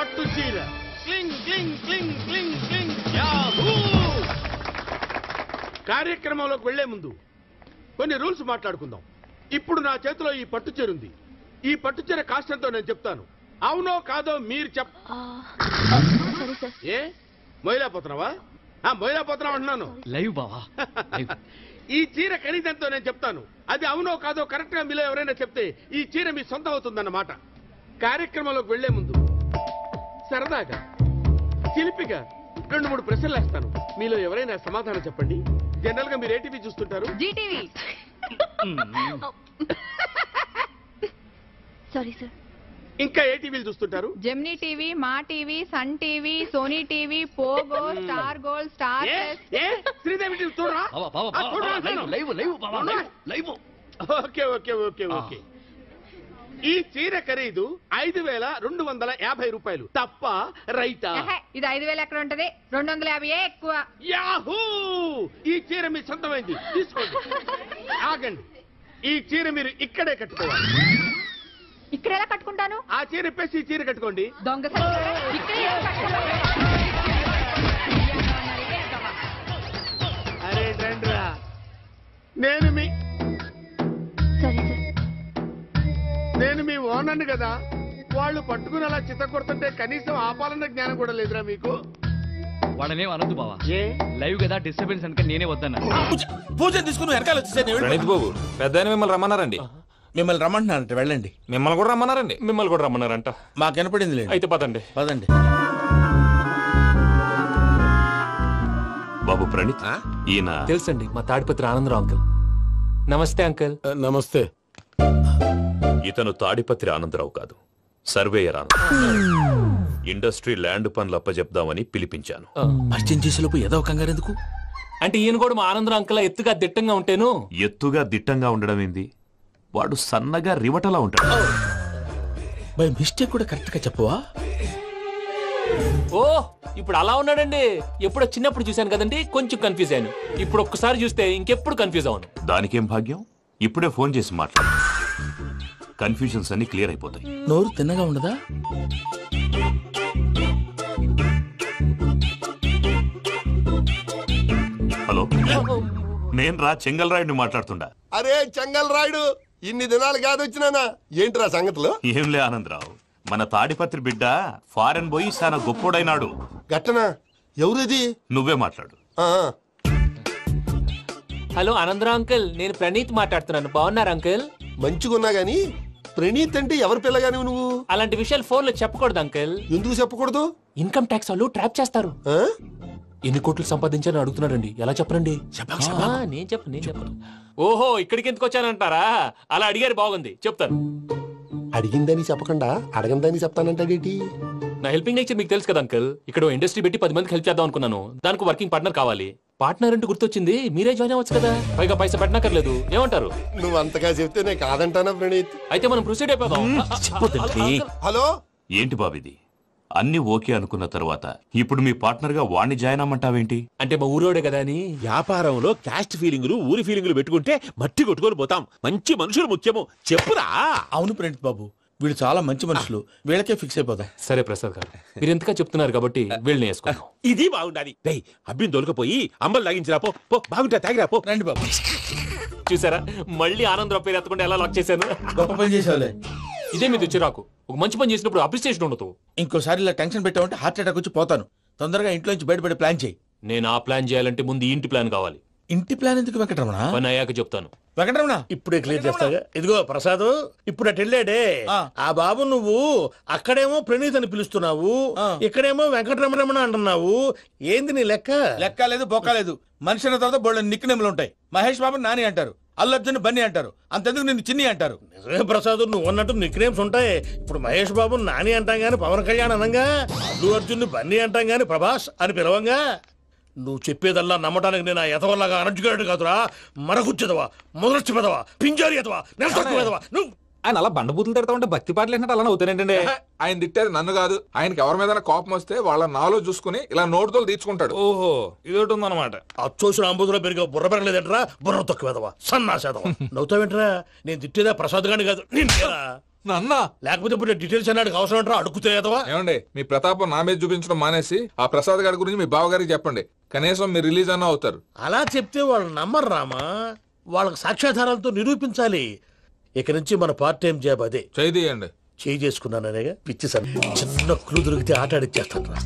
పట్టు చీర క్లింగ్ క్లింగ్ క్లింగ్ క్లింగ్ క్లింగ్ యాహూ! కార్యక్రమంలోకి వెళ్లే ముందు కొన్ని రూల్స్ మాట్లాడుకుందాం. ఇప్పుడు నా చేతిలో ఈ పట్టు చీర ఉంది. ఈ పట్టు చీర కాస్ట్ ఎంతో నేను చెప్తాను. అవునో కాదో మీరు ఏ మొయిలాపోతున్నావా? మొయిలాపోతున్నావు అంటున్నాను. లైవ్ బావా. ఈ చీర ఖరీదెంతో నేను చెప్తాను. అది అవునో కాదో కరెక్ట్ గా మీలో ఎవరైనా చెప్తే ఈ చీర మీ సొంతం అవుతుందన్నమాట. కార్యక్రమంలోకి వెళ్లే ముందు సరదాగా చిలిపిగా 2-3 ప్రశ్నలు వేస్తాను. మీలో ఎవరైనా సమాధానం చెప్పండి. జనరల్ గా మీరు ఏ టీవీ చూస్తుంటారు? జీటీవీ. Sorry sir. ఇంకా ఏ టీవీలు చూస్తుంటారు? Gemini TV, Maa TV, Sun TV, Sony TV, Pogo, Star Gold, Star Sridevi TV చూడరా? Okay okay okay okay. ఈ చీర ఖరీదు 5,250 రూపాయలు. తప్ప రైటా? ఇది 5,000 ఎక్కడ ఉంటది? 250 ఎక్కువ. యాహూ! ఈ చీర మీ సొంతమైంది. తీసుకోండి. ఆగండి. ఈ చీర మీరు ఇక్కడే కట్టుకోవాలి. ఇక్కడ ఎలా కట్టుకుంటాను? ఆ చీర ఇప్పేసి ఈ చీర కట్టుకోండి. దొంగ అరే రండ్రా. నేను మీ ఓనర్ని కదా. వాళ్ళు పట్టుకుని అలా చిత్త కొడుతుంటే కనీసం ఆపాలన్న జ్ఞానం కూడా లేదురా మీకు? వాళ్ళనే అనొద్దు బావా. ఏ లైవ్ కదా, డిస్టర్బెన్స్ అంటే నేనే వద్దన్నా. పూజ తీసుకుని వెనకాల వచ్చేసాను. బాబు పెద్ద మిమ్మల్ని రమ్మన్నారండి. మిమ్మల్ని రమ్మంటున్నారంట, వెళ్ళండి. మిమ్మల్ని కూడా రమ్మన్నారండి. మిమ్మల్ని కూడా రమ్మన్నారంట. మాకు వినపడింది లేదు. అయితే పదండి. పదండి. బాబు ప్రణీత్, ఈయన తెలుసండి, మా తాడిపత్రి ఆనందరావు అంకుల్. నమస్తే అంకుల్. నమస్తే. ఇతను తాడిపత్రి ఆనందరావు కాదు, సర్వేయర్ ఆనందరావు. ఇండస్ట్రీ ల్యాండ్ పనులు అప్పచెప్దామని పిలిపించాను. పరిచయం చేసేలోపు ఏదో కంగారు ఎందుకు? అంటే ఈయన కూడా మా ఆనందరావు అంకుల్ ఎత్తుగా దిట్టంగా ఉంటాను. ఎత్తుగా దిట్టంగా ఉండడం ఏంది? వాడు సన్నగా రివటలా ఉంటాడు. బై మిస్టేక్ కూడా కరెక్ట్ గా చెప్పవా? ఓ ఇప్పుడు అలా ఉన్నాడండి. ఎప్పుడో చిన్నప్పుడు చూశాను కదండి, కొంచెం కన్ఫ్యూజ్ అయ్యాను. ఇప్పుడు ఒక్కసారి చూస్తే ఇంకెప్పుడు కన్ఫ్యూజ్ అవును. దానికేం భాగ్యం, ఇప్పుడే ఫోన్ చేసి మాట్లాడు. కన్ఫ్యూజన్స్ అన్ని క్లియర్ అయిపోతాయి. నోరు తిన్నగా ఉండదా? హలో, నేను రా చెంగల్ రాయుడిని మాట్లాడుతుండా. అరే చెంగల్ రాయుడు, ఇన్ని దినాలు కాదు వచ్చినానా? ఏంట్రా సంగతులు? ఏంలే ఆనందరావు, మన తాడిపత్రి బిడ్డ ఫారెన్ పోయి చాలా గొప్పోడైనాడు. గట్టనా? ఎవరిది? నువ్వే మాట్లాడు. హలో ఆనందరావు అంకుల్, నేను ప్రణీత్ మాట్లాడుతున్నాను. బాగున్నారు అంకుల్? మంచిగున్నా గాని ప్రణీత్ అంటే ఎవరి పిల్లగాని నువ్వు? అలాంటి విషయాలు ఫోన్ లో చెప్పకూడదు అంకుల్. ఎందుకు చెప్పకూడదు? ఇన్కమ్ ట్యాక్స్ వాళ్ళు ట్రాప్ చేస్తారు. ఎన్ని కోట్లు సంపాదించాలని అడుగుతున్నాడండి. ఎలా చెప్పరండి? నేను చెప్పను. ఓహో, ఇక్కడికి ఎందుకు వచ్చానంటారా? అలా అడిగారు, బాగుంది, చెప్తాను. అడిగిందని చెప్పకుండా అడగందని చెప్తానంటాడేటి? నా హెల్పింగ్ నేచర్ మీకు తెలుసు కదా అంకుల్. ఇక్కడ ఇండస్ట్రీ పెట్టి 10 మందికి హెల్ప్ చేద్దాం అనుకున్నాను. దానికి వర్కింగ్ పార్ట్నర్ కావాలి. పార్ట్నర్ అంటే గుర్తొచ్చింది, మీరే జాయిన్ అవ్వచ్చు కదా. పైగా పైసా పెట్టనక్కర్లేదు. ఏమంటారు? నువ్వు అంతగా చెప్తే నేను కాదంటానా ప్రణీత్? అయితే మనం ప్రొసీడ్ అయిపోదాం. హలో, ఏంటి బాబిది? అన్ని ఓకే అనుకున్న తర్వాత ఇప్పుడు మీ పార్ట్నర్ గా వాణ్ణి జాయిన్ అమ్మంటావేంటి? అంటే మా ఊరోడే కదా అని. వ్యాపారంలో క్యాస్ట్ ఫీలింగులు, ఊరి ఫీలింగులు పెట్టుకుంటే మట్టి కొట్టుకొని పోతాం. మంచి మనుషులు ముఖ్యము. చెప్పురా. అవును ప్రణీత్ బాబు, వీళ్ళు చాలా మంచి మనుషులు. వీళ్ళకే ఫిక్స్ అయిపోతాం. సరే ప్రసాద్ గారు, మీరు ఎంతగా చెప్తున్నారు కాబట్టి వీళ్ళని వేసుకుంటాం. ఇది బాగుండాలి. అబ్బిని దొలకపోయి అంబలు లాగించిరా. పో బాగుంటా, తాగిరా పో. రండి బాబు. చూసారా, మళ్ళీ ఆనందరావు పేరు ఎత్తకుండా ఎలా లాక్ చేశాను. గొప్ప పని చేసేవాళ్ళే. ఇదే మీద చిరాకు. ఒక మంచి పని చేసినప్పుడు అప్రిసియేషన్ ఉండదు. ఇంకోసారి ఇలా టెన్షన్ పెట్టామంటే హార్ట్ అటాక్ వచ్చి పోతాను. తొందరగా ఇంట్లో నుంచి బయటపడే ప్లాన్ చేయి. నేను ఆ ప్లాన్ చేయాలంటే ముందు ఇంటి ప్లాన్ కావాలి. ఇంటి ప్లాన్ ఎందుకు వెంకటరమణ? పని అయ్యాక చెప్తాను. వెంకటరమణ ఇప్పుడే క్లియర్ చేస్తాగా. ఇదిగో ప్రసాద్, ఇప్పుడు అటు వెళ్ళాడే ఆ బాబు, నువ్వు అక్కడేమో ప్రణీత్ అని పిలుస్తున్నావు, ఇక్కడేమో వెంకటరమణ అంటున్నావు. ఏంది నీ లెక్క? లెక్క లేదు, బొక్క లేదు. మనిషి అన్న తర్వాత బోళ్ళ నిక్నెములు ఉంటాయి. మహేష్ బాబు నాని అంటారు, అల్లు అర్జున్ బన్నీ అంటారు, అంతెందుకు నిన్ను చిన్ని అంటారు. నిజమే ప్రసాద్, నువ్వు అన్నట్టు నిక్ నేమ్స్ ఉంటాయి. ఇప్పుడు మహేష్ బాబు నాని అంటాం గాని పవన్ కళ్యాణ్ అనంగా, అల్లు అర్జున్ బన్నీ అంటాం గాని ప్రభాస్ అని పిలవంగా. నువ్వు చెప్పేదల్లా నమ్మటానికి నేను ఎతవల్లాగా అనర్జుకేటెడ్ కాదురా. మరగుచ్చదవా, మొదలచ్చి పెదవా, పింజారి ఎదవా, నెలసొక్కు పెదవా. నువ్వు ఆయన అలా బండబూతులు తిడతా ఉంటే భక్తి పాటలు ఏంటంటే అలా అవుతానంటే. ఆయన తిట్టేది నన్ను కాదు, ఆయనకి ఎవరి మీద కోపం వస్తే వాళ్ళ నాలో చూసుకుని ఇలా నోటుతో తీర్చుకుంటాడు. ఓహో, ఇదొకటి ఉందన్నమాట. అచ్చోసిన అంబుధులో పెరిగే బుర్ర పెరగలేదంటరా. బుర్ర తొక్కువేదవా, సన్నాసేదవా. నవ్వుతావేంట్రా? నేను తిట్టేదా ప్రసాద్ గాని కాదు. నాన్న లేకపోతే ఇప్పుడు డీటెయిల్స్ అన్నాడు అవసరం అంటారా అడుగుతాయేదవా? ఏమండి మీ ప్రతాపం నా మీద చూపించడం మానేసి ఆ ప్రసాద్ గారి గురించి మీ బావగారికి చెప్పండి. కనీసం మీరు రిలీజ్ అన్న అవుతారు. అలా చెప్తే వాళ్ళు నమ్మరు రామా. వాళ్ళకి సాక్ష్యాధారాలతో నిరూపించాలి. ఇక నుంచి మన పార్ట్ టైం జాబ్ అదే. చేయండి. చేయి చేసుకున్నాననేగా పిచ్చి సార్. చిన్న క్లూ దొరికితే ఆట ఆడిచ్చేస్తాను రా.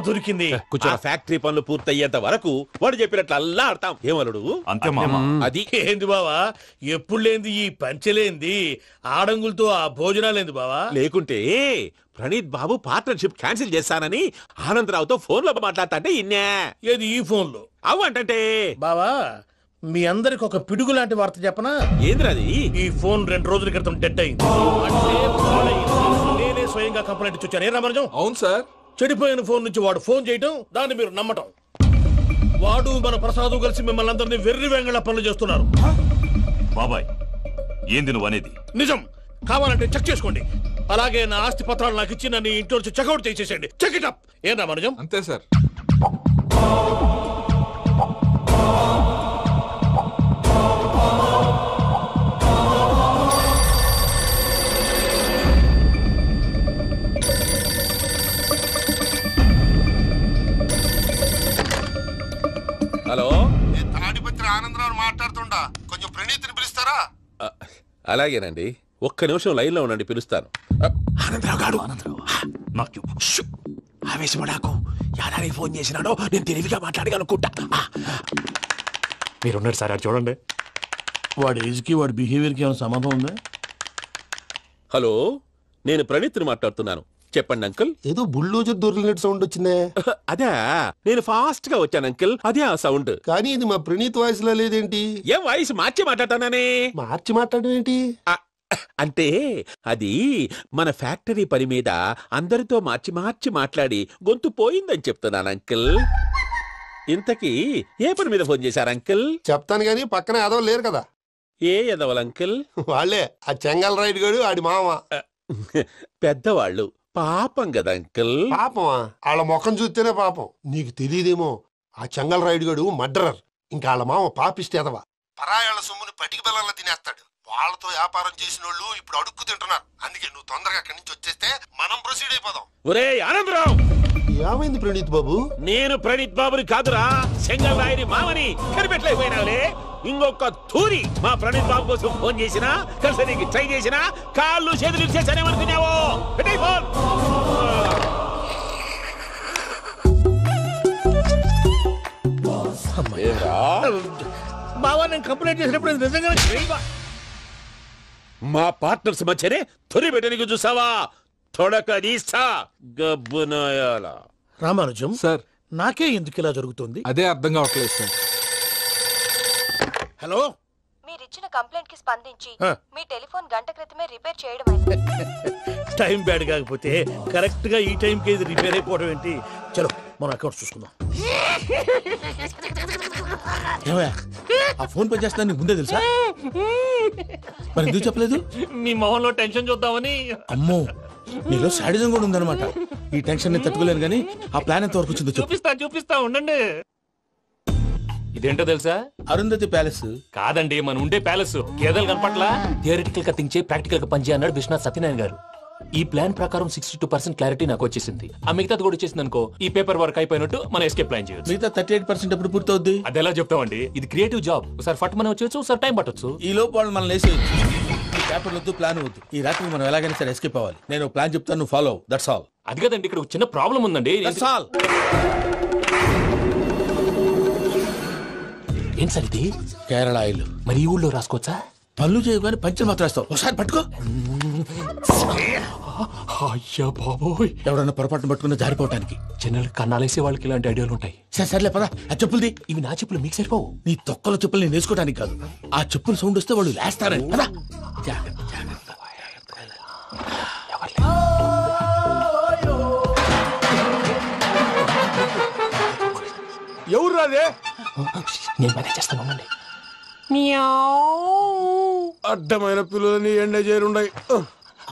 దొరికింది. కొంచెం ఫ్యాక్టరీ పనులు పూర్తయ్యేంత వరకు వాడు చెప్పినట్లు అల్లా ఆడతాం. ఏమలుడు అంతే మామ. అది ఏంది బావా ఎప్పుడు లేంది ఈ పంచలేంది, ఆడంగులతో ఆ భోజనాలేంది బావా? లేకుంటే ప్రణీత్ బాబు పార్ట్నర్షిప్ క్యాన్సిల్ చేస్తానని ఆనందరావుతో ఫోన్ లో మాట్లాడతాంటే ఇన్నే. ఏది ఈ ఫోన్ లో? అవ్వంటే బావా మీ అందరికి ఒక పిడుగు లాంటి వార్త చెప్పనా? ఏంద్రది? ఈ ఫోన్ 2 రోజుల క్రితం డెడ్ అయింది. అంటే నేనే స్వయంగా కంప్లైంట్ ఇచ్చాను. ఏ రామరాజం? అవును సార్. చెడిపోయిన ఫోన్ నుంచి వాడు ఫోన్ చేయటం, దాన్ని మీరు నమ్మటం. వాడు మన ప్రసాదు కలిసి మిమ్మల్ని అందరినీ వెర్రి వెంగళ పనులు చేస్తున్నారు. బాబాయ్ ఏంది నువ్వు అనేది? నిజం. కావాలంటే చెక్ చేసుకోండి. అలాగే నా ఆస్తి పత్రాలు నాకు ఇచ్చి నన్ను ఇంట్లో నుంచి చెక్అౌట్ చేసేసేయండి. Check it up. ఏం రామరాజం? అంతే సార్. హలో, తాడిపత్రి ఆనందరావు మాట్లాడుతుండా, కొంచెం ప్రణీతిని పిలుస్తారా? అలాగేనండి. ఒక్క నిమిషం లైన్ లో ఉండండి, పిలుస్తాను. ఆనందరావు గాడు నాకు ఆవేశపడాకు. యాదానికి ఫోన్ చేసినాడో నేను తెలివిగా మాట్లాడగలనుకుంటా. మీరున్నారు సార్, అది చూడండి. వాడి ఏజ్ కి వాడి బిహేవియర్ కి ఏమైనా సంబంధం ఉందా? హలో, నేను ప్రణీత్ని మాట్లాడుతున్నాను. చెప్పండి అంకుల్. ఏదో బుల్డోజర్ దొరికినట్టు సౌండ్ వచ్చిందే. అదే, నేను ఫాస్ట్ గా వచ్చాను అంకుల్. అదే ఆ సౌండ్. కానీ ఇది మా ప్రణీత్ వాయిస్ లో లేదేంటి? ఏం వాయిస్ మార్చి మాట్లాడతానని? మార్చి మాట్లాడడం ఏంటి? అంటే అది మన ఫ్యాక్టరీ పని మీద అందరితో మార్చి మార్చి మాట్లాడి గొంతు పోయిందని చెప్తున్నాను అంకుల్. ఇంతకీ ఏ పని మీద ఫోన్ చేశారు అంకుల్? చెప్తాను గానీ పక్కన ఎదవ లేరు కదా. ఏ ఎదవలు అంకుల్? వాళ్ళే ఆ చెంగల్ రైడ్ గడు ఆడి మామ. పెద్దవాళ్ళు, పాపం కదా అంకుల్. పాపమా? వాళ్ళ ముఖం చూస్తేనే పాపం. నీకు తెలియదేమో, ఆ చెంగల్ రైడ్ గడు మర్డరర్. ఇంకా వాళ్ళ మామ పాపిస్తేదవా. పరాయాళ్ళ సొమ్ముని పటికి బెల్లంలో తినేస్తాడు. వాళ్ళతో వ్యాపారం చేసిన వాళ్ళు ఇప్పుడు అడుక్కు తింటున్నారు. అందుకే నువ్వు తొందరగా అక్కడి నుంచి వచ్చేస్తే మనం ప్రొసీడ్ అయిపోదాం. ఒరే ఆనందరావు, ఏమైంది ప్రణీత్ బాబు? నేను ప్రణీత్ బాబుని కాదురా, సెంగల్ రాయని మామని. కనిపెట్టలేకపోయినావులే. ఇంకొక తూరి మా ప్రణీత్ బాబు కోసం ఫోన్ చేసినా, కలిసి నీకు ట్రై చేసినా కాళ్ళు చేతులు చేశానేమనుకున్నావో. పెట్టేయ్ ఫోన్. బావా నేను కంప్లైంట్ చేసినప్పుడు ఇది నిజంగానే చేయవా? మా పార్ట్నర్స్ మధ్యనే తొలి పెట్టడానికి చూసావా? తొడక నీస్తా గబ్బునాయాల. రామానుజం సార్, నాకే ఎందుకు ఇలా జరుగుతుంది? అదే అర్థం కావట్లేదు సార్. హలో, మీరిచ్చిన కంప్లైంట్ కి స్పందించి ఆ. మీ టెలిఫోన్ గంట క్రితమే రిపేర్ చేయడం అయింది. టైం బ్యాడ్ కాకపోతే కరెక్ట్ గా ఈ టైం కి ఇది రిపేర్ అయిపోవడం ఏంటి? చలో మన అకౌంట్ చూసుకుందాం. ఏమయ్యా, ఆ ఫోన్ పని చేస్తున్నా నీకు ముందే తెలుసా? మరి ఎందుకు చెప్పలేదు? మీ మొహంలో టెన్షన్ చూద్దామని. అమ్మో, నీలో శాడిజం కూడా ఉందన్నమాట. ఈ టెన్షన్ ని తట్టుకోలేను కానీ ఆ ప్లాన్ ఎంత వరకు వచ్చిందో చెప్పు. చూపిస్తా ఉండండి. ఇదేంటో తెలుసా? అరుంధతి ప్యాలెస్ కాదండి, మన ఉండే ప్యాలెస్. గేదెలు కనపట్లా? థియరిటికల్ గా థింక్ చేయి, ప్రాక్టికల్ గా పనిచేయ అన్నాడు విశ్వనాథ్ సత్యనారాయణ గారు. ఈ ప్లాన్ ప్రకారం 62% క్లారిటీ నాకు వచ్చేసింది. ఆ మిగతాది కూడా వచ్చేసింది అనుకో, ఈ పేపర్ వర్క్ అయిపోయినట్టు మనం ఎస్కేప్ ప్లాన్ చేయొచ్చు. మిగతా 38% ఎప్పుడు పూర్తవుద్ది? అది ఎలా చెప్తామండి? ఇది క్రియేటివ్ జాబ్. ఒకసారి ఫట్ మనం వచ్చేయచ్చు, ఒకసారి టైం పట్టొచ్చు. ఈ లోపు వాళ్ళు మనం లేసేయచ్చు. ఈ పేపర్ వద్దు, ప్లాన్ వద్దు. ఈ రాత్రి మనం ఎలాగైనా సరే ఎస్కేప్ అవ్వాలి. నేను ప్లాన్ చెప్తాను, నువ్వు ఫాలో. That's all. అది కదండి, ఇక్కడ ఒక చిన్న ప్రాబ్లం ఉందండి. That's all. ఏం సార్ ఇది? కేరళ ఆయిల్. మరి ఈ ఊళ్ళో రాసుకోవచ్చా? పనులు చేయగానే పంచర్ మాత్రం వేస్తావు. ఒకసారి పట్టుకో. అయ్యా బాబోయ్, ఎవడన్నా పొరపాటున పట్టుకున్న జారిపోవటానికి. జనరల్ కన్నాలేసే వాళ్ళకి ఇలాంటి ఐడియాలు ఉంటాయి. సర్లే పదా, ఆ చెప్పులది. ఇవి నా చెప్పులు, మీకు సరిపోవు. నీ తొక్కల చెప్పులు నేను వేసుకోవడానికి కాదు, ఆ చెప్పులు సౌండ్ వస్తే వాళ్ళు లేస్తారని. పదా. ఎవరు రాదే? నేను మేనేజ్ చేస్తాను. అడ్డమైన పిల్లలని ఎండ చేరుండయి.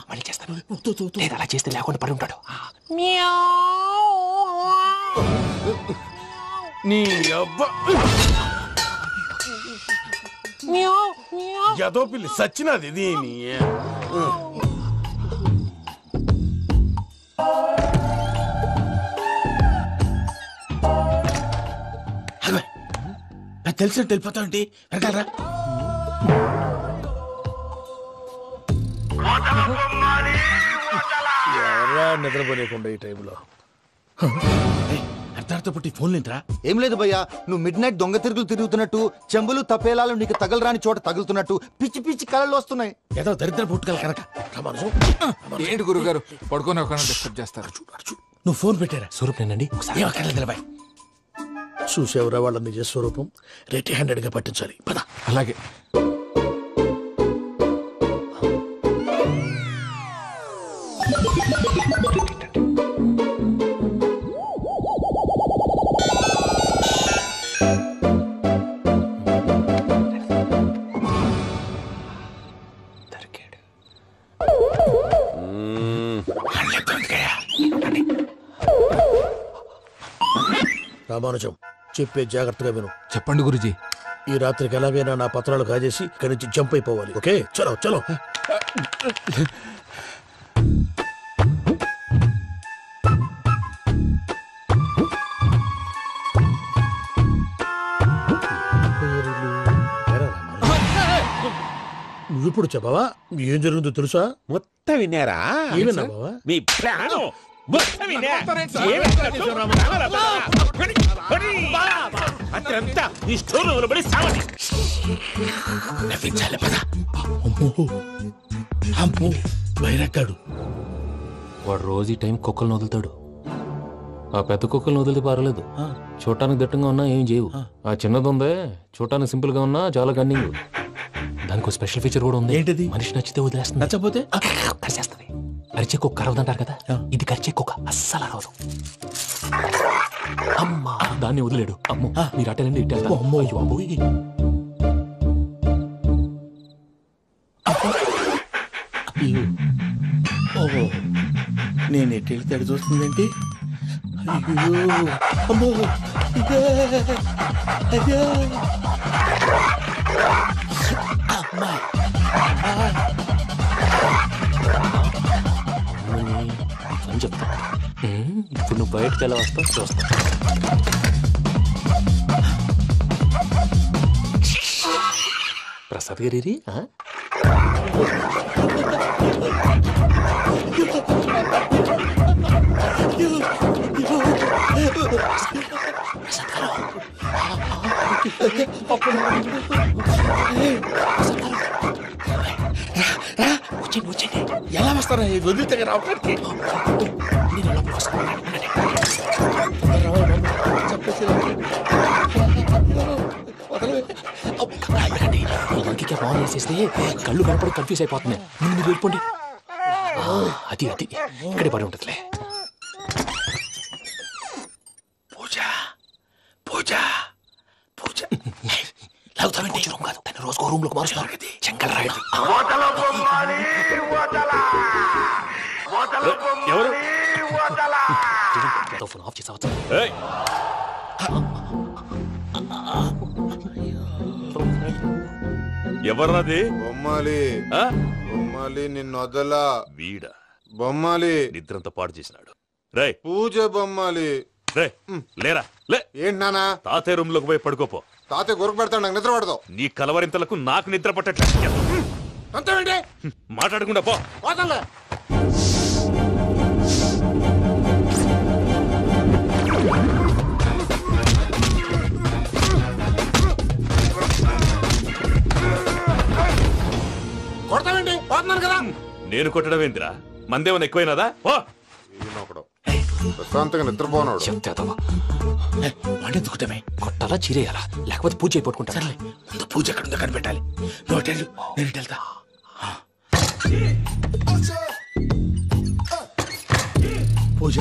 మళ్ళీ చేస్తాను. లేదు, అలా చేస్తే లేకుండా పడి ఉంటాడు. నీ అబ్బా ఎదో పిల్లి సచ్చినది దీని నాకు తెలిసినట్టు వెళ్ళిపోతాంటి వెనకాలరా. ఎవరా నిద్రపోలేకుండా ఈ టైంలో అర్ధార్థ పుట్టి ఫోన్ లేంట్రా. ఏం లేదు భయ్యా, నువ్వు మిడ్ నైట్ దొంగ తిరుగులు తిరుగుతున్నట్టు, చెంబులు తపేలాలు నీకు తగలరాని చోట తగులుతున్నట్టు పిచ్చి పిచ్చి కళలు వస్తున్నాయి. ఏదో దరిద్ర పుట్టుకల కనుక. ఏంటి గురుగారు పడుకొని ఒక డిస్టర్బ్ చేస్తారు? నువ్వు ఫోన్ పెట్టారా? స్వరూప్ నేనండి. నిలబాయ్ చూసేవరా వాళ్ళ నిజ స్వరూపం. రెట్టి హ్యాండెడ్ గా పట్టించాలి. పద. అలాగే. రామానుజం చెప్పే జాగ్రత్తగా విను. చెప్పండి గురుజీ. ఈ రాత్రికి ఎలాగైనా నా పత్రాలు కాజేసి ఇక్కడి నుంచి జంప్ అయిపోవాలి. ఓకే, చలో చలో. నువ్వు ఇప్పుడు చెప్పవా ఏం జరుగుతుందో తెలుసా? మొత్తం విన్నారా? ఏమన్నా బావా? మీ ప్లాను అత్యంతా ఈ స్టోర్ పడి సావండి. నవ్వించాలి. పద. అమ్మో బయరట్టాడు. వాడు రోజు ఈ టైం కుక్కలను వదులుతాడు. ఆ పెద్ద కుక్కలను వదిలితే పర్లేదు, చూడటానికి దట్టంగా ఉన్నా ఏం చేయవు. ఆ చిన్నది ఉందే చూడటానికి సింపుల్ గా ఉన్నా చాలా గన్నింగ్. దానికి స్పెషల్ ఫీచర్ కూడా ఉంది. ఏంటిది? మనిషి నచ్చితే వదిలేస్తుంది, నచ్చపోతే కరిచేస్తుంది. అరిచే కుక్క అరవదంటారు కదా, ఇది కరిచే కుక్క అస్సలు అరవదు. అమ్మా దాన్ని వదిలేడు. అమ్మో మీరు అటెండి ఇట్టే. అమ్మో అయ్యో అబ్బోయ్. ఓహో నేను ఎట్టి వెళ్తాడు చూస్తుందేంటి? అయ్యో అమ్మో అయ్యో అమ్మా అని చెప్తా. ఇప్పుడు నువ్వు బయటకు ఎలా వస్తావు చూస్తా. ప్రసాద్ గారి ఎలా వస్తారా? వదిలితే రావడానికి ఫోన్ చేసేస్తే కళ్ళు కనపడి కన్ఫ్యూజ్ అయిపోతున్నాయి. మీరు వెళ్ళిపోండి. అది అది ఇక్కడే పడి ఉంటుందిలే. పూజ పూజ పూజ లాగుతామంటే రూమ్ కాదు, తన రోజుకో రూమ్ లోకి మారుస్తున్నారు కదా. శంకర్ రాయుడు ఫోన్ ఆఫ్ చేసావచ్చు. ఎవర్రాది? బొమ్మాలి. బొమ్మాలి నిన్ను వదలా. వీడా బొమ్మాలి నిద్రంతా పాడు చేసినాడు. రే పూజ బొమ్మాలి. రే లేరా లే. ఏంటి నానా? తాతయ్య రూమ్ లోకి పోయి పడుకోపో. తాతయ్య గురకు పెడతాడు, నాకు నిద్ర పడదు. నీ కలవరింతలకు నాకు నిద్ర పట్టట్లేదు. అంతేంటి మాట్లాడకుండా పో. పోతాలే. కొడతావేంటి? పోతున్నాను కదా. నేను కొట్టడం ఏంటిరా? మందేమన్నా ఎక్కువైనదా? ప్రశాంతంగా నిద్రపోనాడు. వాడెందుకుంటామే? కొట్టాలా చీరేయాలా లేకపోతే పూజ అయిపోట్టుకుంటా. సర్లే ముందు పూజ ఎక్కడ ఉందో కనిపెట్టాలి. నువ్వు అటెండు, నేను ఇటు వెళ్తా. పూజ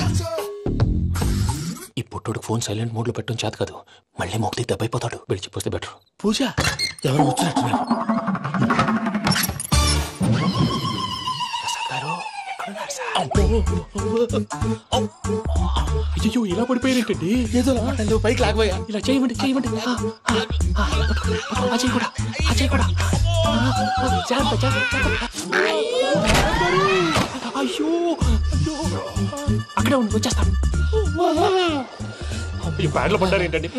ఈ పుట్టోడు ఫోన్ సైలెంట్ మోడ్ లో పెట్టడం చేత కాదు. మళ్ళీ మొక్కి దెబ్బైపోతాడు. వెళ్ళి చెప్పొస్తే బెటర్. పూజ ఎవరు వచ్చినట్టున్నారు? ప్రసాద్ గారు ఎక్కడున్నారు సార్? అయ్యో ఇలా పడిపోయారేంటండి? ఏదో నువ్వు పైకి లాగబోయా. ఇలా చేయమండి చేయమండి. అజయ్ కూడా అజయ్ కూడా జాగ్రత్త జాగ్రత్త. అయ్యో అక్కడే ఉండి వచ్చేస్తాను. ఈ బ్యాడ్లో పడ్డారు ఏంటండి?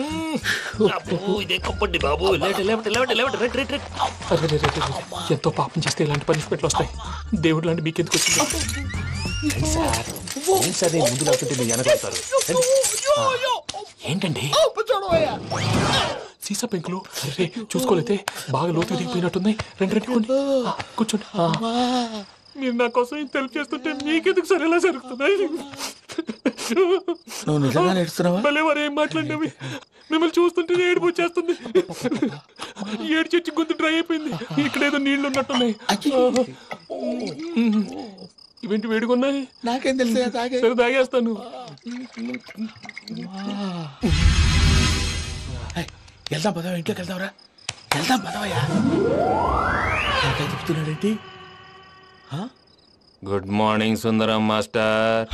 ఇదే కప్పండి బాబు. ఎంతో పాపం చేస్తే ఇలాంటి పనిష్మెంట్లు వస్తాయి. దేవుడు లాంటి మీకెందుకు వచ్చింది సార్? ముందు లేకుంటే మీరు వెనకాడతారు. ఏంటండి సీసా పెంకులు? చూసుకోలేతే బాగా లోతు దిగిపోయినట్టున్నాయి. రెండు కూర్చోండి. మీరు నా కోసం ఇంత హెల్ప్ చేస్తుంటే మీకెందుకు సరే ఎలా జరుగుతున్నాయి? నువ్వు నిజంగా నేర్చుతున్నావా? భలే వారు ఏం మాట్లాడినవి. మిమ్మల్ని చూస్తుంటే ఏడుపు వచ్చేస్తుంది. ఏడ్చి గొంతు డ్రై అయిపోయింది. ఇక్కడ ఏదో నీళ్లు ఉన్నట్టున్నాయి. ఇవేంటి వేడుకున్నాయి? నాకేం తెలుసు. సరే తాగేస్తాను. వెళ్దాం పదవా, ఇంట్లోకి వెళ్దాంరా. వెళ్దాం పదవయ్యా. చెప్తున్నాడేంటి? గుడ్ మార్నింగ్ సుందరం మాస్టర్.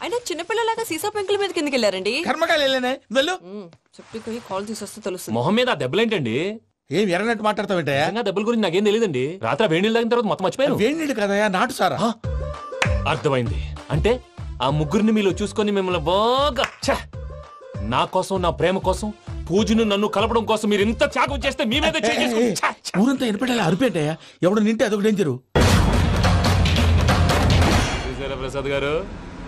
అయినా చిన్నపిల్లలాగా సీసా పెంకుల మీద కిందకి వెళ్ళారండి. కర్మకాయలు వెళ్ళానే. వెళ్ళు. చెప్పి కాల్ తీసొస్తే తెలుస్తుంది. మొహం మీద ఆ దెబ్బలేంటండి? ఏం ఎర్రనట్టు మాట్లాడతావేంటయ్యా? దెబ్బల గురించి నాకేం తెలియదండి. రాత్రి వేడి నీళ్ళు తాగిన తర్వాత మొత్తం మర్చిపోయాను. వేడి నీళ్ళు కదయ్యా, నాటు సారా. అర్థమైంది. అంటే ఆ ముగ్గురిని మీలో చూసుకొని మిమ్మల్ని బాగా నా కోసం, నా ప్రేమ కోసం, పూజను నన్ను కలపడం కోసం మీరు ఇంత త్యాగం చేస్తే మీ మీద ఊరంతా ఎనపెట్టాలి. అరిపేటయ్యా, ఎవడు నింటే అదొక డేంజరు. చూసారా ప్రసాద్ గారు,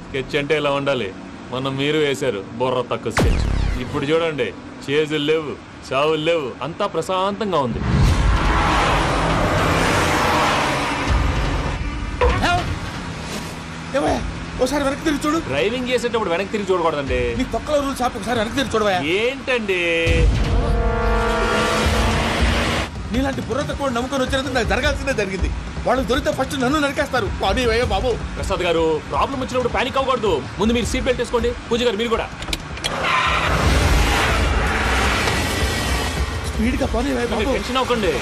స్కెచ్ అంటే ఇలా ఉండాలి. మనం మీరు వేశారు బుర్ర తక్కువ స్కెచ్. ఇప్పుడు చూడండి, చేజులు లేవు, చావులు లేవు, అంతా ప్రశాంతంగా ఉంది. ఒకసారి వెనక్కి తిరిగి చూడు. డ్రైవింగ్ చేసేటప్పుడు వెనక్కి తిరిగి చూడకూడదండి. నీ తొక్కలో రూల్స్ ఆపి ఒకసారి వెనక్కి తిరిగి చూడవా. ఏంటండి నీలాంటి బుర్ర తక్కువ నమ్ముకొని వచ్చినందుకు నాకు జరగాల్సిందే జరిగింది. వాళ్ళు దొరికితే ఫస్ట్ నన్ను నరికేస్తారు. అయ్యో బాబు. ప్రసాద్ గారు, ప్రాబ్లం వచ్చినప్పుడు పానిక్ అవ్వకూడదు. ముందు మీరు సీట్ బెల్ట్ వేసుకోండి. పూజ గారు మీరు కూడా స్పీడ్గా పోనీ బాబు. టెన్షన్ అవ్వకండి.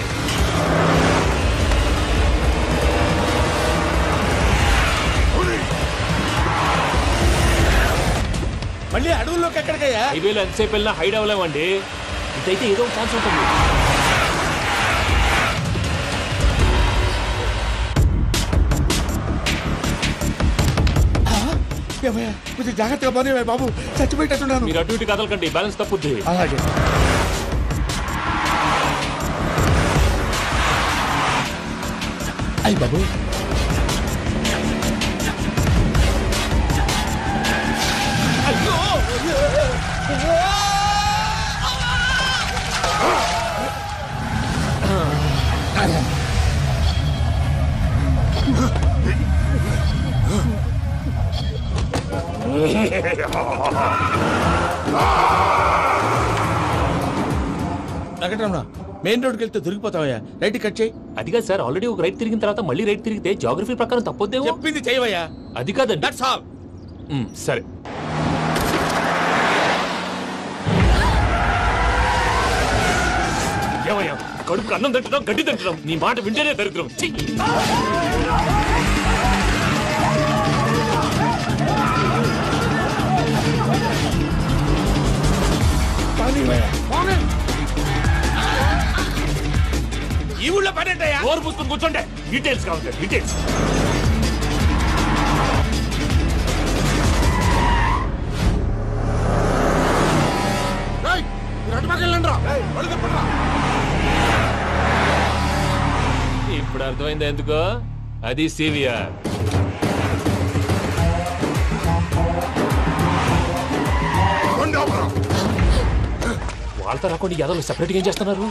మళ్ళీ అడవుల్లోకి ఎక్కడికయ్యా? హైవేలో ఎంతసేపు వెళ్ళినా హైడ్ అవ్వలేమండి. ఇదైతే ఏదో ఛాన్స్ ఉంటుంది. కొంచెం జాగ్రత్తగా పోనీ బాబు, చచ్చిపోయేటట్టున్నాను. మీరు అటు ఇటు కదలకండి, బ్యాలెన్స్ తప్పుద్ది. అలాగే. అయ్యి బాబు, వెంకటరమణ, మెయిన్ రోడ్కి వెళ్తే దొరికిపోతావయ్యా. రైట్ కట్ చేయి. అది కాదు సార్, ఆల్రెడీ ఒక రైట్ తిరిగిన తర్వాత మళ్ళీ రైట్ తిరిగితే జాగ్రఫీ ప్రకారం తప్పొద్దేమో. చెప్పింది చేయవయ్యా. అది కాదండి. That's all. సరే. ఏమయ్యా, కడుపుకు అన్నం తింటున్నాం, గడ్డి తింటున్నాం. నీ మాట వింటేనే దరిద్రం. ఈ ఊళ్ళో పడేటయ్యా. ఓరు పుస్తకం కూర్చోండి. డీటెయిల్స్ కావాలి, డీటెయిల్స్. ఇప్పుడు అర్థమైంది ఎందుకో. అది సివిఆర్. వాళ్ళతో రాకుండా యాదవ్ సెపరేట్గా ఏం చేస్తున్నారు?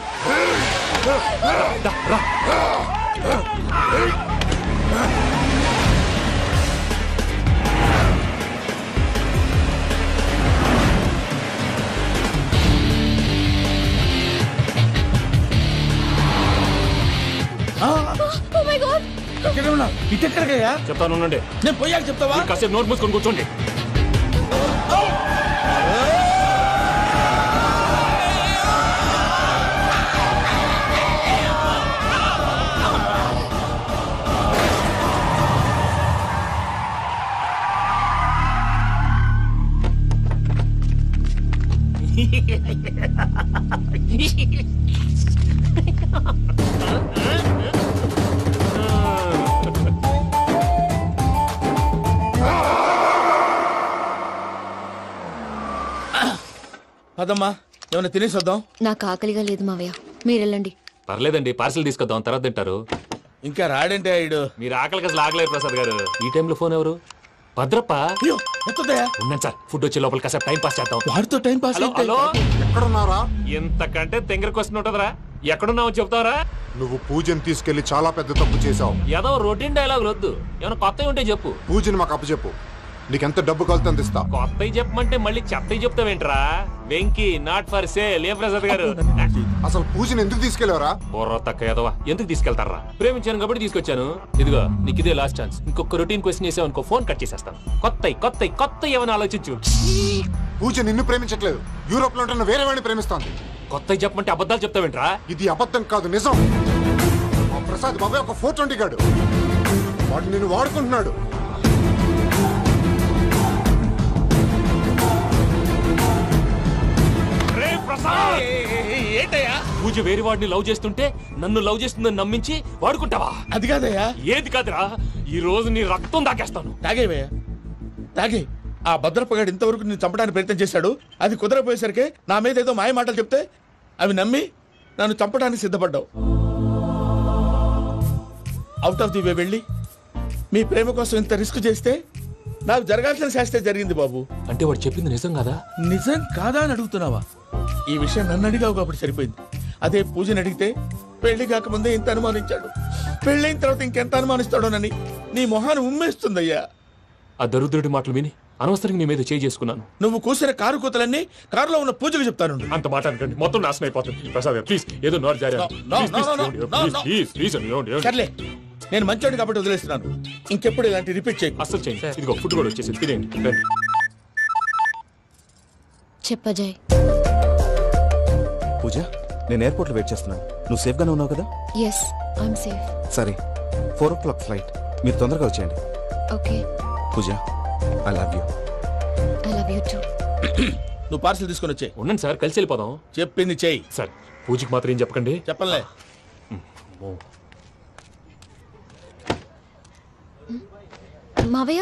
ఇటెక్కడికయ్యా? చెప్తాను ఉండండి. నేను పోయాక చెప్తావా? కాసేపు నోట్ మూసుకొని కూర్చోండి. అదమ్మా ఏమైనా తినేసి వద్దాం. నాకు ఆకలిగా లేదు మావయ్య, మీరు వెళ్ళండి. పర్లేదండి, పార్సిల్ తీసుకొద్దాం, తర్వాత తింటారు. ఇంకా రాడంటే ఆయుడు. మీరు ఆకలికి అసలు ఆగలేదు ప్రసాద్ గారు. ఈ టైంలో ఫోన్ ఎవరు? భద్రప్ప. ఉన్నాను సార్, ఫుడ్ వచ్చే లోపల కాసేపు టైం పాస్ చేద్దాం. వాడితో టైం పాస్. హలో, ఎక్కడున్నారా? ఇంతకంటే తెంగర క్వశ్చన్ ఉంటుందిరా. ఎక్కడున్నావు చెప్తావరా? నువ్వు పూజని తీసుకెళ్లి చాలా పెద్ద తప్పు చేశావు. ఏదో రొటీన్ డైలాగ్ వద్దు, ఏమైనా కొత్తవి ఉంటే చెప్పు. పూజని మాకు అప్పచెప్పు, నీకెంత డబ్బు కలితే అందిస్తా. కొత్తవి చెప్పమంటే మళ్ళీ చెత్తవి చెప్తావేంట్రా? Venky not for sale. ఏ ప్రసాద్ గారు, అసలు పూజని ఎందుకు తీసుకెళ్లేవరా? బొర్ర తక్క ఏదవా, ఎందుకు తీసుకెళ్తారా? ప్రేమించాను కాబట్టి తీసుకొచ్చాను. ఇదిగో నీకు ఇదే లాస్ట్ ఛాన్స్. ఇంకొక రొటీన్ క్వశ్చన్ చేసావు అనుకో, ఫోన్ కట్ చేసేస్తాను. కొత్త ఏమైనా ఆలోచించు. పూజ నిన్ను ప్రేమించట్లేదు, యూరోప్ లో ఉంటున్న వేరే వాడిని ప్రేమిస్తోంది. కొత్తవి చెప్పమంటే అబద్ధాలు చెప్తావేంట్రా? ఇది అబద్ధం కాదు, నిజం. మా ప్రసాద్ బాబాయ్ ఒక 420 గాడు, వాడు నిన్ను వాడుకుంటున్నాడు. ఏంటయ్యా, పూజ వేరే వాడిని లవ్ చేస్తుంటే నన్ను లవ్ చేస్తుందని నమ్మించి వాడుకుంటావా? అది కాదయ్యా. ఏది కాదురా, ఈ రోజు నీ రక్తం దాకేస్తాను. తాగేవయ్యా, తాగే. ఆ భద్రపగాడు ఇంతవరకు నేను చంపడానికి ప్రయత్నం చేశాడు. అది కుదరపోయేసరికి నా మీద ఏదో మాయ మాటలు చెప్తే అవి నమ్మి నన్ను చంపడానికి సిద్ధపడ్డావు. అవుట్ ఆఫ్ ది వే వెళ్ళి మీ ప్రేమ కోసం ఇంత రిస్క్ చేస్తే నాకు జరగాల్సిన శాస్త్రే జరిగింది బాబు. అంటే వాడు చెప్పింది నిజం కాదా? నిజం కాదా అని అడుగుతున్నావా? ఈ విషయం నన్ను అడిగావు కాబట్టి సరిపోయింది. అదే పూజని అడిగితే పెళ్లి కాకముందే ఇంత అనుమానించాడు, పెళ్ళైన తర్వాత ఇంకెంత అనుమానిస్తాడోనని నీ మొహాన్ని ఉమ్మేస్తుందయ్యా. ఆ దరిద్రుడి మాటలు విని అనవసరంగా నీ మీద చేసుకున్నాను. నువ్వు కూసిన కారు కూతలన్నీ కారులో ఉన్న పూజకు చెప్తాను. అంత మాట అనకండి, మొత్తం నాశనం అయిపోతుంది. ప్రసాద్ ప్లీజ్, ఏదో నోరు జారీ. సర్లే, నేను మంచోడు కాబట్టి వదిలేస్తున్నాను. ఇంకెప్పుడు ఇలాంటి రిపీట్ చేయి. అసలు చేయండి. ఇదిగో ఫుడ్ కూడా వచ్చేసి తినేయండి. చెప్పజాయ్. పూజ, నేను ఎయిర్పోర్ట్ లో వెయిట్ చేస్తున్నాను. నువ్వు సేఫ్ గానే ఉన్నావు కదా? Yes, I'm safe. సరే, 4 o'clock ఫ్లైట్. మీరు తొందరగా వచ్చేయండి. Okay. Pooja, I love you. I love you too. నువ్వు పార్సల్ తీసుకొని వచ్చే. ఉండండి సార్, కలిసి వెళ్ళిపోదాం. చెప్పింది చెయ్యి సార్. పూజకి మాత్రం ఏం చెప్పకండి. చెప్పలే. మావయ్య,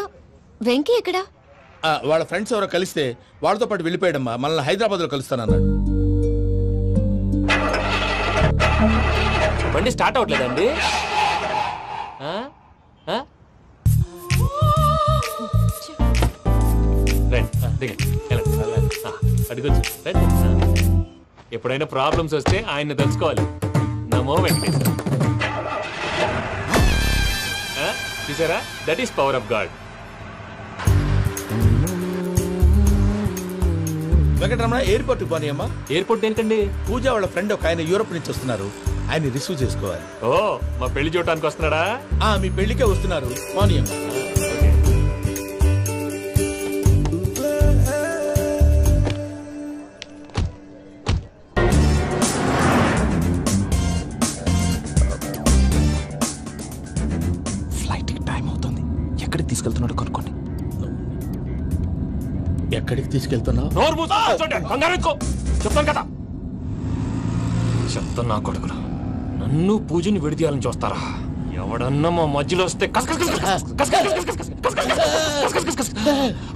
వెంకీ ఎక్కడా? వాళ్ళ ఫ్రెండ్స్ ఎవరో కలిస్తే వాళ్ళతో పాటు వెళ్ళిపోయాడమ్మా. మనల్ని హైదరాబాద్ లో కలుస్తానన్నాడు. బండి స్టార్ట్ అవట్లేదండి. ఎప్పుడైనా ప్రాబ్లమ్స్ వస్తే ఆయన్ని తెలుసుకోవాలి. నమో వెంకటేశ్వర. చూసారా, that is power of God. Venkataramana, airport పోనీ అమ్మా. ఎయిర్పోర్ట్ ఏంటండి? పూజ వాళ్ళ ఫ్రెండ్ ఒక ఆయన యూరోప్ నుంచి వస్తున్నారు, ఆయన రిసీవ్ చేసుకోవాలి. ఓ, మా పెళ్లి చూడటానికి వస్తున్నాడా? మీ పెళ్లికే వస్తున్నారు. పోనీ అమ్మా. ఎక్కడికి తీసుకెళ్తున్నాడు కనుక్కోండి. ఎక్కడికి తీసుకెళ్తున్నావు? చెప్తాను కదా. చెప్తాను నా కొడుకురా, నన్ను పూజని విడిదీయాలని చూస్తారా? ఎవడన్నా మా మధ్యలో వస్తే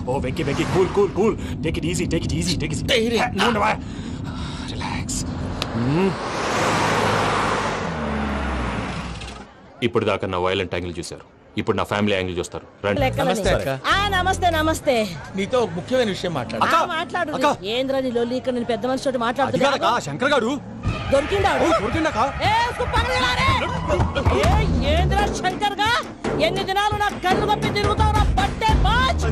ఓ Venky Venky, cool cool cool, take it easy, take it easy, take it relax. ఇప్పుడు దాకా నా వైలెంట్ యాంగిల్ చూశారు, ఇప్పుడు నా ఫ్యామిలీ యాంగిల్ చూస్తారు. నమస్తే అక్క. నమస్తే నమస్తే. నీతో ఒక ముఖ్యమైన విషయం మాట్లాడు. ఏంద్రా నీ లొల్లి? ఇక్కడ నేను పెద్ద మనిషితో మాట్లాడుతున్నా. శంకర్ గారు దొరికిందాడు. ఏంద్రా శంకర్ గా? ఎన్ని దినాలు నా కళ్ళు కప్పి తిరుగుతావు? పట్టే బాచ్.